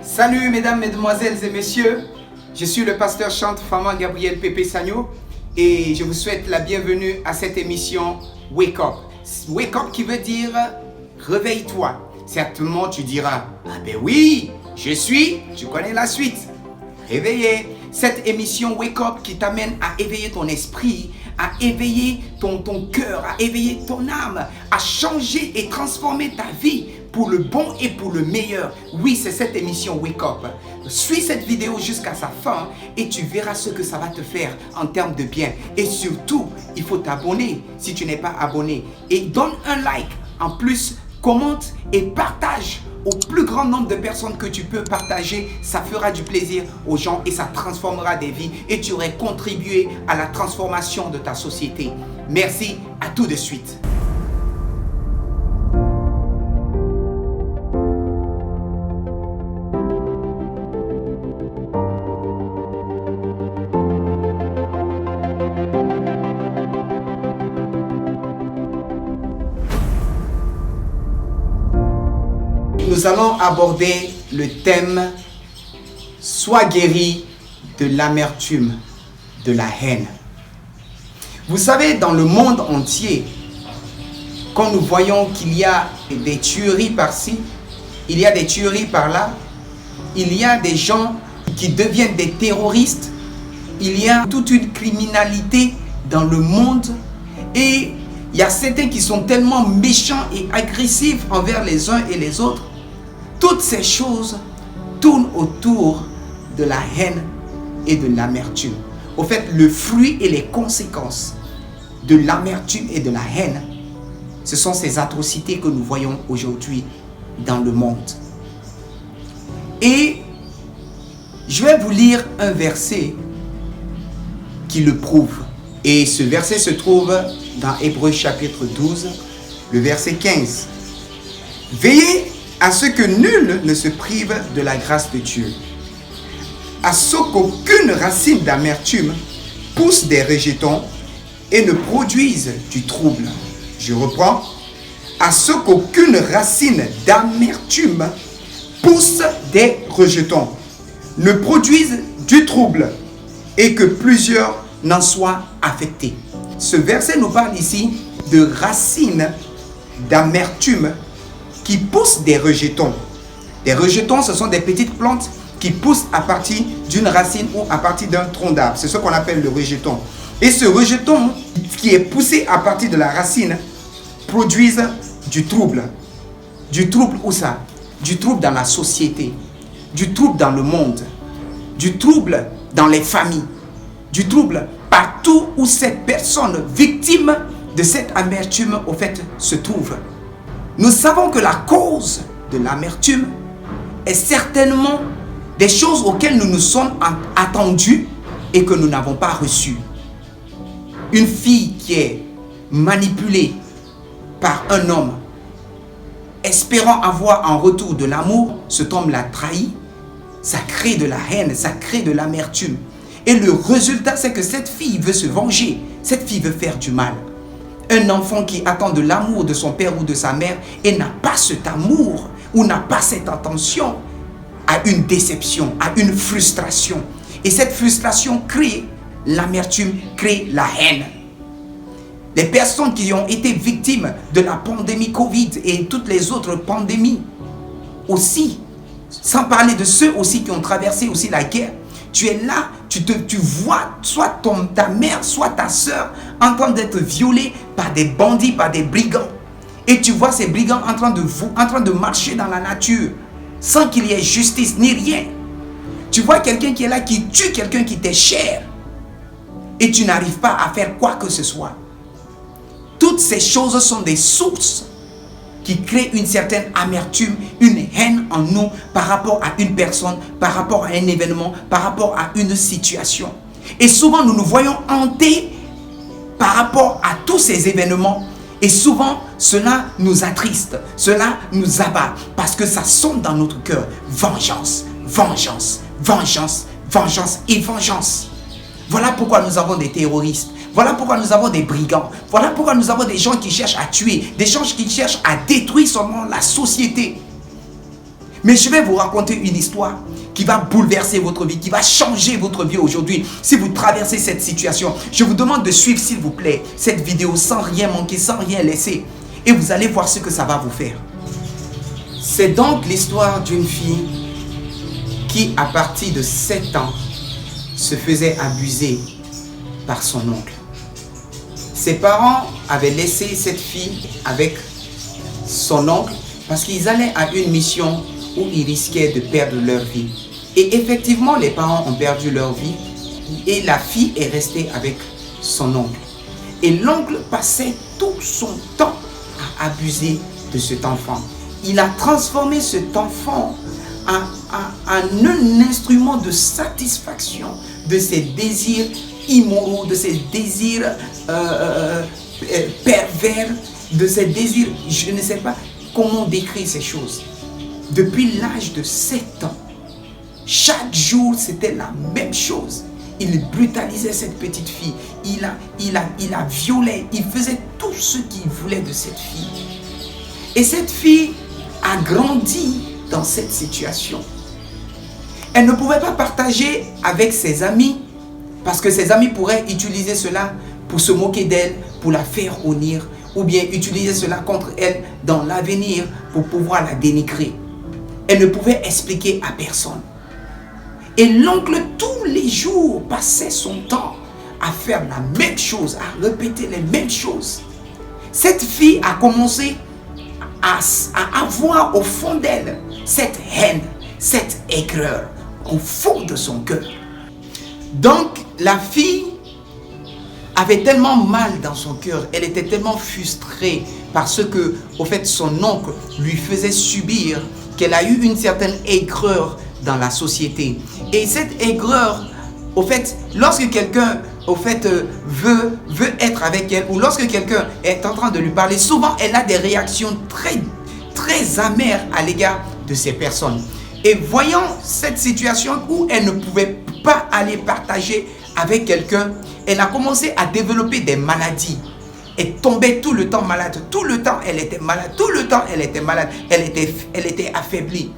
Salut mesdames, mesdemoiselles et messieurs, je suis le pasteur chante Fama Gabriel Pépé Sagno et je vous souhaite la bienvenue à cette émission Wake Up. Wake Up qui veut dire réveille-toi. Certainement tu diras, ah ben oui, tu connais la suite. Réveillé. Cette émission Wake Up qui t'amène à éveiller ton esprit, à éveiller ton cœur, à éveiller ton âme, à changer et transformer ta vie pour le bon et pour le meilleur. Oui, c'est cette émission Wake Up. Suis cette vidéo jusqu'à sa fin et tu verras ce que ça va te faire en termes de bien. Et surtout, il faut t'abonner si tu n'es pas abonné. Et donne un like. En plus, commente et partage au plus grand nombre de personnes que tu peux partager. Ça fera du plaisir aux gens et ça transformera des vies et tu aurais contribué à la transformation de ta société. Merci, à tout de suite. Nous allons aborder le thème « Sois guéri de l'amertume, de la haine ». Vous savez, dans le monde entier, quand nous voyons qu'il y a des tueries par-ci, il y a des tueries par-là, il y a des gens qui deviennent des terroristes, il y a toute une criminalité dans le monde et il y a certains qui sont tellement méchants et agressifs envers les uns et les autres. Toutes ces choses tournent autour de la haine et de l'amertume. Au fait, le fruit et les conséquences de l'amertume et de la haine, ce sont ces atrocités que nous voyons aujourd'hui dans le monde. Et je vais vous lire un verset qui le prouve. Et ce verset se trouve dans Hébreux chapitre 12, le verset 15. Veillez à ce que nul ne se prive de la grâce de Dieu, à ce qu'aucune racine d'amertume pousse des rejetons et ne produise du trouble. Je reprends. À ce qu'aucune racine d'amertume pousse des rejetons, ne produise du trouble et que plusieurs n'en soient affectés. Ce verset nous parle ici de racines d'amertume qui poussent des rejetons. Des rejetons, ce sont des petites plantes qui poussent à partir d'une racine ou à partir d'un tronc d'arbre. C'est ce qu'on appelle le rejeton. Et ce rejeton qui est poussé à partir de la racine produise du trouble. Du trouble où ça? Du trouble dans la société, du trouble dans le monde, du trouble dans les familles, du trouble partout où cette personne victime de cette amertume au fait se trouve. Nous savons que la cause de l'amertume est certainement des choses auxquelles nous nous sommes attendus et que nous n'avons pas reçues. Une fille qui est manipulée par un homme, espérant avoir en retour de l'amour, cet homme l'a trahi, ça crée de la haine, ça crée de l'amertume. Et le résultat, c'est que cette fille veut se venger, cette fille veut faire du mal. Un enfant qui attend de l'amour de son père ou de sa mère et n'a pas cet amour ou n'a pas cette attention a une déception, a une frustration. Et cette frustration crée l'amertume, crée la haine. Les personnes qui ont été victimes de la pandémie Covid et toutes les autres pandémies aussi, sans parler de ceux aussi qui ont traversé aussi la guerre, tu es là, tu vois soit ta mère, soit ta soeur en train d'être violée par des bandits, par des brigands. Et tu vois ces brigands en train de marcher dans la nature sans qu'il y ait justice ni rien. Tu vois quelqu'un qui est là, qui tue quelqu'un qui t'est cher. Et tu n'arrives pas à faire quoi que ce soit. Toutes ces choses sont des sources qui créent une certaine amertume, une haine en nous par rapport à une personne, par rapport à un événement, par rapport à une situation. Et souvent, nous nous voyons hantés par rapport à tous ces événements. Et souvent, cela nous attriste, cela nous abat, parce que ça sonne dans notre cœur. Vengeance, vengeance, vengeance, vengeance et vengeance. Voilà pourquoi nous avons des terroristes. Voilà pourquoi nous avons des brigands. Voilà pourquoi nous avons des gens qui cherchent à tuer, des gens qui cherchent à détruire seulement la société. Mais je vais vous raconter une histoire qui va bouleverser votre vie, qui va changer votre vie aujourd'hui. Si vous traversez cette situation, je vous demande de suivre, s'il vous plaît, cette vidéo sans rien manquer, sans rien laisser. Et vous allez voir ce que ça va vous faire. C'est donc l'histoire d'une fille qui, à partir de 7 ans, se faisait abuser par son oncle. Ses parents avaient laissé cette fille avec son oncle parce qu'ils allaient à une mission où ils risquaient de perdre leur vie. Et effectivement, les parents ont perdu leur vie et la fille est restée avec son oncle. Et l'oncle passait tout son temps à abuser de cet enfant. Il a transformé cet enfant en un instrument de satisfaction de ses désirs immoraux, de ses désirs pervers, de ses désirs, je ne sais pas comment décrire ces choses. Depuis l'âge de 7 ans, chaque jour c'était la même chose. Il brutalisait cette petite fille, il la violait, il faisait tout ce qu'il voulait de cette fille. Et cette fille a grandi dans cette situation. Elle ne pouvait pas partager avec ses amis parce que ses amis pourraient utiliser cela pour se moquer d'elle, pour la faire honnir, ou bien utiliser cela contre elle dans l'avenir pour pouvoir la dénigrer. Elle ne pouvait expliquer à personne. Et l'oncle, tous les jours, passait son temps à faire la même chose, à répéter les mêmes choses. Cette fille a commencé à avoir au fond d'elle cette haine, cette aigreur, au fond de son cœur. Donc, la fille avait tellement mal dans son cœur, elle était tellement frustrée parce que, au fait, son oncle lui faisait subir, qu'elle a eu une certaine aigreur dans la société. Et cette aigreur, au fait, lorsque quelqu'un, au fait, veut être avec elle, ou lorsque quelqu'un est en train de lui parler, souvent elle a des réactions très amères à l'égard de ces personnes. Et voyant cette situation où elle ne pouvait pas aller partager avec quelqu'un, elle a commencé à développer des maladies. Elle tombait tout le temps malade, tout le temps elle était malade, tout le temps elle était malade, elle était affaiblie.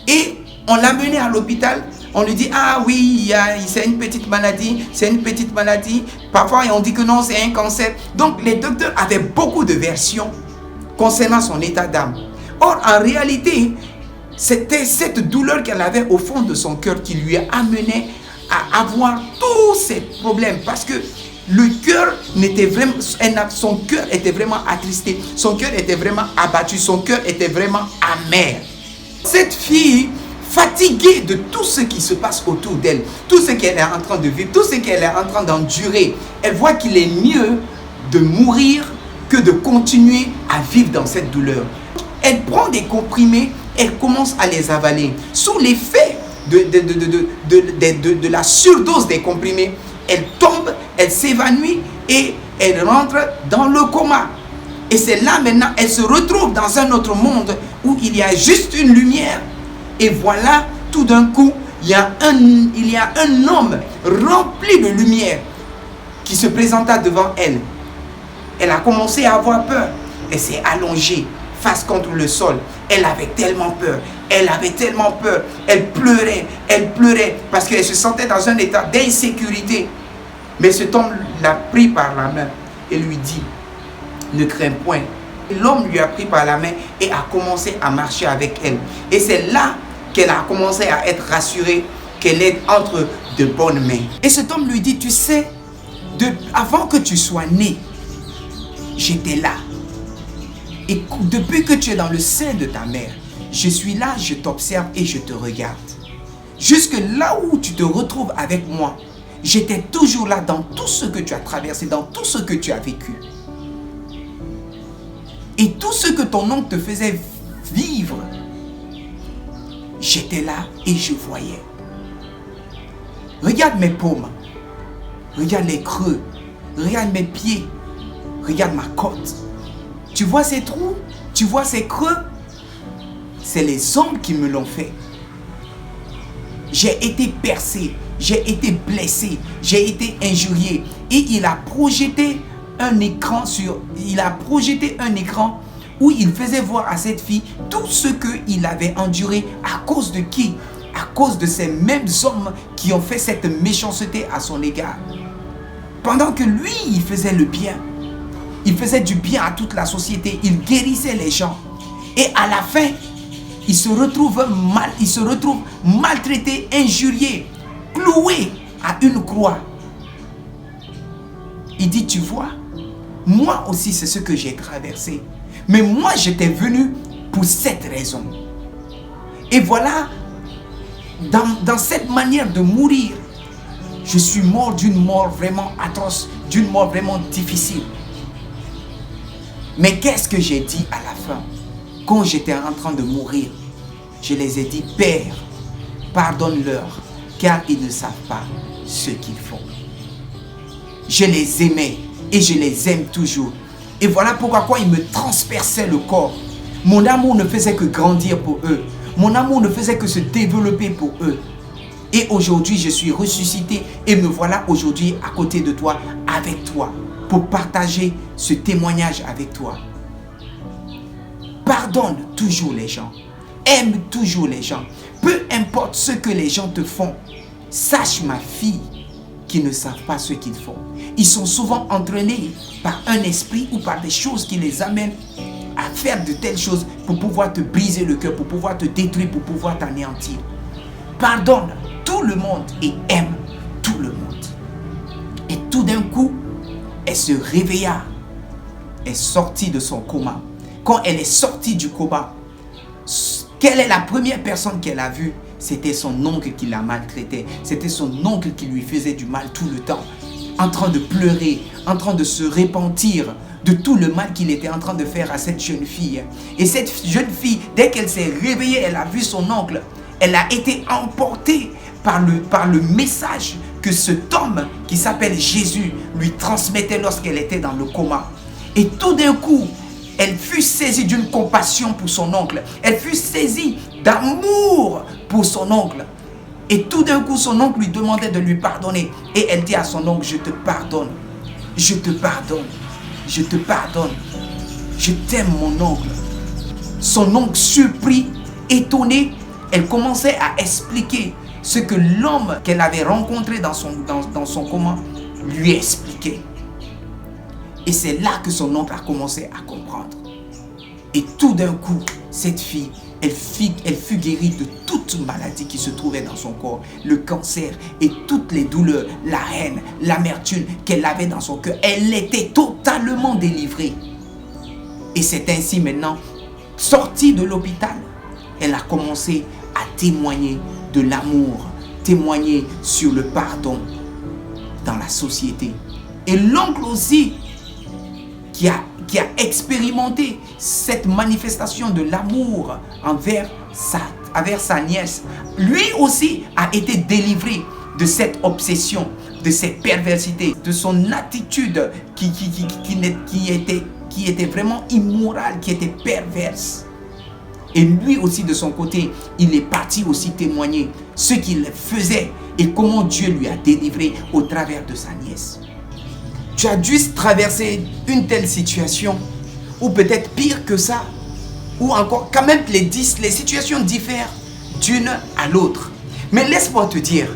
Et on l'a menée à l'hôpital, on lui dit « Ah oui, c'est une petite maladie, c'est une petite maladie. » Parfois on dit que non, c'est un cancer. Donc les docteurs avaient beaucoup de versions concernant son état d'âme. Or en réalité, c'était cette douleur qu'elle avait au fond de son cœur qui lui a amené à avoir tous ces problèmes, parce que le cœur n'était vraiment, son cœur était vraiment attristé, son cœur était vraiment abattu, son cœur était vraiment amer. Cette fille, fatiguée de tout ce qui se passe autour d'elle, tout ce qu'elle est en train de vivre, tout ce qu'elle est en train d'endurer, elle voit qu'il est mieux de mourir que de continuer à vivre dans cette douleur. Elle prend des comprimés, elle commence à les avaler. Sous l'effet de la surdose des comprimés, elle tombe, elle s'évanouit et elle rentre dans le coma. Et c'est là maintenant, elle se retrouve dans un autre monde où il y a juste une lumière. Et voilà, tout d'un coup, il y a un homme rempli de lumière qui se présenta devant elle. Elle a commencé à avoir peur. Elle s'est allongée face contre le sol. Elle avait tellement peur. Elle avait tellement peur. Elle pleurait parce qu'elle se sentait dans un état d'insécurité. Mais cet homme l'a pris par la main et lui dit, ne crains point. L'homme lui a pris par la main et a commencé à marcher avec elle. Et c'est là qu'elle a commencé à être rassurée qu'elle est entre de bonnes mains. Et cet homme lui dit, tu sais, avant que tu sois né, j'étais là. Et depuis que tu es dans le sein de ta mère, je suis là, je t'observe et je te regarde. Jusque là où tu te retrouves avec moi, j'étais toujours là dans tout ce que tu as traversé, dans tout ce que tu as vécu. Et tout ce que ton oncle te faisait vivre, j'étais là et je voyais. Regarde mes paumes, regarde les creux, regarde mes pieds, regarde ma côte. Tu vois ces trous? Tu vois ces creux? C'est les hommes qui me l'ont fait. J'ai été percé, j'ai été blessé, j'ai été injurié. Et il a projeté un écran où il faisait voir à cette fille tout ce qu'il avait enduré à cause de qui? À cause de ces mêmes hommes qui ont fait cette méchanceté à son égard. Pendant que lui, il faisait le bien. Il faisait du bien à toute la société. Il guérissait les gens. Et à la fin, il se retrouve maltraité, injurié, cloué à une croix. Il dit, tu vois, moi aussi c'est ce que j'ai traversé. Mais moi j'étais venu pour cette raison. Et voilà, dans cette manière de mourir, je suis mort d'une mort vraiment atroce, d'une mort vraiment difficile. Mais qu'est-ce que j'ai dit à la fin? Quand j'étais en train de mourir, je les ai dit, Père, pardonne-leur, car ils ne savent pas ce qu'ils font. Je les aimais et je les aime toujours. Et voilà pourquoi ils me transperçaient le corps. Mon amour ne faisait que grandir pour eux. Mon amour ne faisait que se développer pour eux. Et aujourd'hui, je suis ressuscité et me voilà aujourd'hui à côté de toi, avec toi, pour partager ce témoignage avec toi. Pardonne toujours les gens. Aime toujours les gens. Peu importe ce que les gens te font. Sache, ma fille, qu'ils ne savent pas ce qu'ils font. Ils sont souvent entraînés par un esprit ou par des choses qui les amènent à faire de telles choses pour pouvoir te briser le cœur, pour pouvoir te détruire, pour pouvoir t'anéantir. Pardonne tout le monde et aime tout le monde. Et tout d'un coup, elle se réveilla. Elle est sortie de son coma. Quand elle est sortie du coma, quelle est la première personne qu'elle a vue? C'était son oncle qui la maltraitait. C'était son oncle qui lui faisait du mal tout le temps. En train de pleurer, en train de se repentir de tout le mal qu'il était en train de faire à cette jeune fille. Et cette jeune fille, dès qu'elle s'est réveillée, elle a vu son oncle. Elle a été emportée par le message que cet homme qui s'appelle Jésus lui transmettait lorsqu'elle était dans le coma. Et tout d'un coup, elle fut saisie d'une compassion pour son oncle. Elle fut saisie d'amour pour son oncle. Et tout d'un coup, son oncle lui demandait de lui pardonner. Et elle dit à son oncle, je te pardonne. Je te pardonne. Je te pardonne. Je t'aime, mon oncle. Son oncle surpris, étonné, elle commençait à expliquer ce que l'homme qu'elle avait rencontré dans son coma lui expliquait. Et c'est là que son oncle a commencé à comprendre. Et tout d'un coup, cette fille, elle fut guérie de toute maladie qui se trouvait dans son corps. Le cancer et toutes les douleurs, la haine, l'amertume qu'elle avait dans son cœur. Elle était totalement délivrée. Et c'est ainsi maintenant, sortie de l'hôpital, elle a commencé à témoigner de l'amour, témoigner sur le pardon dans la société. Et l'oncle aussi, qui a expérimenté cette manifestation de l'amour envers sa nièce, lui aussi a été délivré de cette obsession, de cette perversité, de son attitude qui était vraiment immorale, qui était perverse. Et lui aussi de son côté, il est parti aussi témoigner ce qu'il faisait et comment Dieu lui a délivré au travers de sa nièce. Tu as dû traverser une telle situation, ou peut-être pire que ça, ou encore, quand même les situations diffèrent d'une à l'autre. Mais laisse-moi te dire,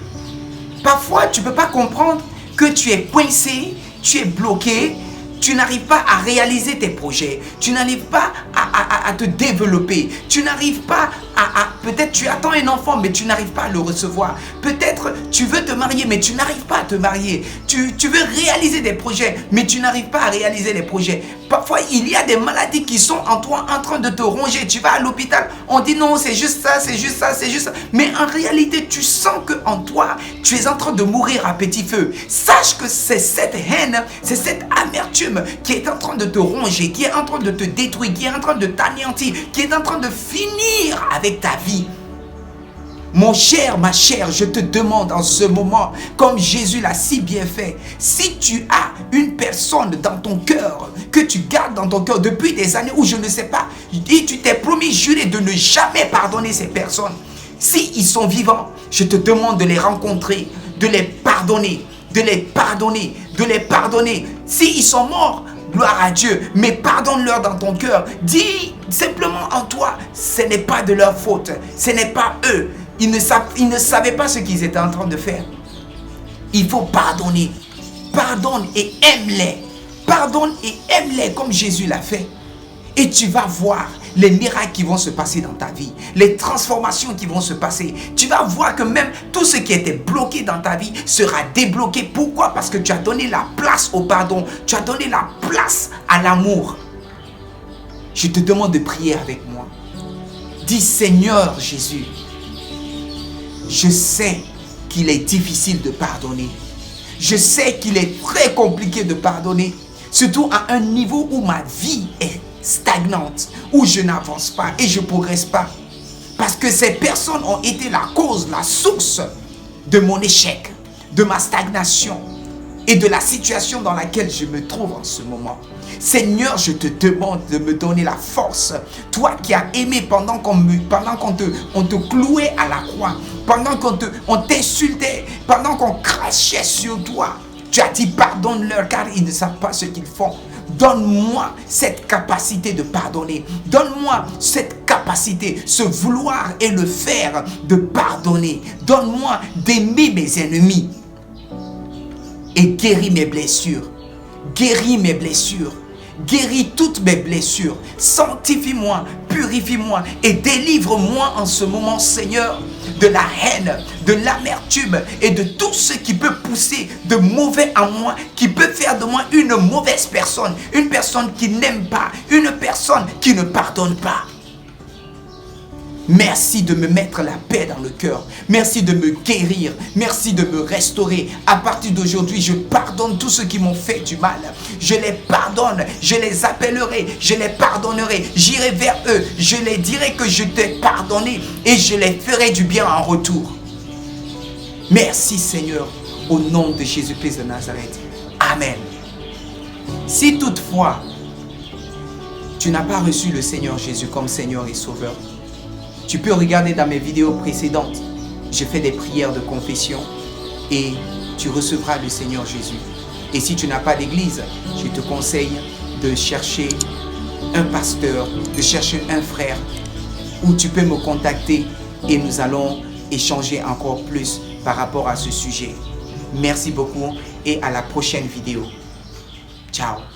parfois tu ne peux pas comprendre que tu es coincé, tu es bloqué, tu n'arrives pas à réaliser tes projets, tu n'arrives pas à te développer, tu n'arrives pas peut-être tu attends un enfant mais tu n'arrives pas à le recevoir, peut-être tu veux te marier mais tu n'arrives pas à te marier, tu veux réaliser des projets mais tu n'arrives pas à réaliser les projets. Parfois il y a des maladies qui sont en toi en train de te ronger, tu vas à l'hôpital, on dit non c'est juste ça, c'est juste ça, c'est juste ça, mais en réalité tu sens que en toi tu es en train de mourir à petit feu. Sache que c'est cette haine, c'est cette amertume qui est en train de te ronger, qui est en train de te détruire, qui est en train de t'anéantir, qui est en train de finir avec ta vie. Mon cher, ma chère, je te demande en ce moment, comme Jésus l'a si bien fait, si tu as une personne dans ton cœur, que tu gardes dans ton cœur depuis des années où je ne sais pas, et tu t'es promis, juré de ne jamais pardonner ces personnes. Si ils sont vivants, je te demande de les rencontrer, de les pardonner, de les pardonner, de les pardonner. S'ils sont morts, gloire à Dieu, mais pardonne-leur dans ton cœur. Dis simplement en toi, ce n'est pas de leur faute, ce n'est pas eux. Ils ne savaient pas ce qu'ils étaient en train de faire. Il faut pardonner. Pardonne et aime-les. Pardonne et aime-les comme Jésus l'a fait. Et tu vas voir les miracles qui vont se passer dans ta vie, les transformations qui vont se passer. Tu vas voir que même tout ce qui était bloqué dans ta vie sera débloqué. Pourquoi? Parce que tu as donné la place au pardon. Tu as donné la place à l'amour. Je te demande de prier avec moi. Dis, Seigneur Jésus, je sais qu'il est difficile de pardonner. Je sais qu'il est très compliqué de pardonner. Surtout à un niveau où ma vie est stagnante, où je n'avance pas et je ne progresse pas. Parce que ces personnes ont été la cause, la source de mon échec, de ma stagnation et de la situation dans laquelle je me trouve en ce moment. Seigneur, je te demande de me donner la force. Toi qui as aimé pendant qu'on te clouait à la croix, pendant qu'on t'insultait, pendant qu'on crachait sur toi. Tu as dit pardonne-leur car ils ne savent pas ce qu'ils font. Donne-moi cette capacité de pardonner. Donne-moi cette capacité, ce vouloir et le faire de pardonner. Donne-moi d'aimer mes ennemis. Et guéris mes blessures. Guéris mes blessures. Guéris toutes mes blessures. Sanctifie-moi, purifie-moi et délivre-moi en ce moment, Seigneur, de la haine, de l'amertume et de tout ce qui peut pousser de mauvais en moi, qui peut faire de moi une mauvaise personne, une personne qui n'aime pas, une personne qui ne pardonne pas. Merci de me mettre la paix dans le cœur. Merci de me guérir. Merci de me restaurer. À partir d'aujourd'hui, je pardonne tous ceux qui m'ont fait du mal. Je les pardonne. Je les appellerai. Je les pardonnerai. J'irai vers eux. Je les dirai que je t'ai pardonné et je les ferai du bien en retour. Merci Seigneur, au nom de Jésus-Christ de Nazareth. Amen. Si toutefois, tu n'as pas reçu le Seigneur Jésus comme Seigneur et Sauveur, tu peux regarder dans mes vidéos précédentes. Je fais des prières de confession et tu recevras le Seigneur Jésus. Et si tu n'as pas d'église, je te conseille de chercher un pasteur, de chercher un frère où tu peux me contacter et nous allons échanger encore plus par rapport à ce sujet. Merci beaucoup et à la prochaine vidéo. Ciao.